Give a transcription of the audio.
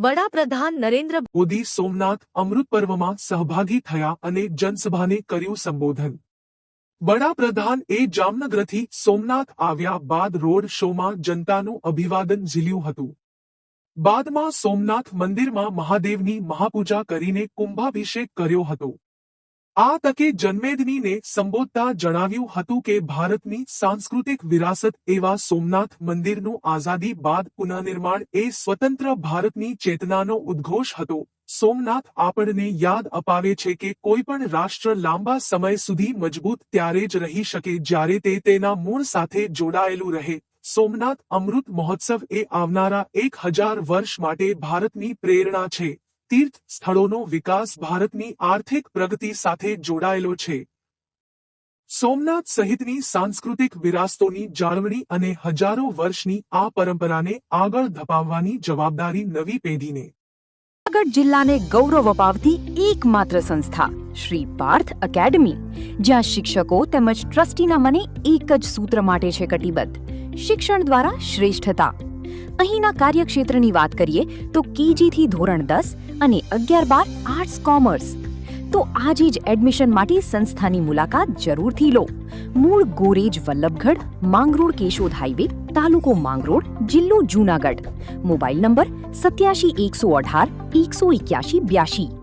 વડાપ્રધાન નરેન્દ્ર મોદી સોમનાથ અમૃત પર્વમાં સહભાગી થયા અને જનસભાને કર્યું સંબોધન। વડાપ્રધાન જામનગરથી સોમનાથ આવ્યા બાદ રોડ શોમાં જનતાનું અભિવાદન ઝીલ્યું હતું। બાદમાં સોમનાથ મંદિરમાં મહાદેવની મહાપૂજા કરીને કુંભાભિષેક કર્યો હતો। આ તકે જનમેદનીને સંબોધતા જણાવ્યું હતું કે ભારતની સાંસ્કૃતિક વિરાસત એવા સોમનાથ મંદિરનું આઝાદી બાદ પુનઃનિર્માણ એ સ્વતંત્ર ભારતની ચેતનાનો ઉદ્ઘોષ હતો। સોમનાથ આપણને યાદ અપાવે છે કે કોઈપણ રાષ્ટ્ર લાંબા સમય સુધી મજબૂત ત્યારે જ રહી શકે જ્યારે તે તેના મૂળ સાથે જોડાયેલું રહે। સોમનાથ અમૃત મહોત્સવ એ આવનારા 1000 વર્ષ માટે ભારતની પ્રેરણા છે। तीर्थ स्थलों विकास भारतनी आर्थिक प्रगति साथे जोड़ायेलो छे। सोमनाथ सहितनी सांस्कृतिक विरासतोनी जाळवणी अने हजारों वर्षनी आ परंपराने आगळ धपाववानी जवाबदारी नवी पेढ़ीने। जूनागढ़ जिल्लाने गौरव अपावती एकमात्र संस्था श्री पार्थ एकेडमी, ज्यां शिक्षको तेमज ट्रस्टीना मने एक ज सूत्र माटे छे कटिबद्ध, शिक्षण द्वारा श्रेष्ठता। અહીંના કાર્યક્ષેત્રની વાત કરીએ તો કેજી થી ધોરણ 10 અને 11-12 આર્ટ્સ કોમર્સ। તો આજે જ એડમિશન માટે સંસ્થાની મુલાકાત જરૂરથી લો। મૂળ ગોરેજ વલ્લભગઢ, માંગરોળ કેશોદ હાઈવે, તાલુકો માંગરોળ, જિલ્લો જૂનાગઢ। Mobile number 87 118 181 82।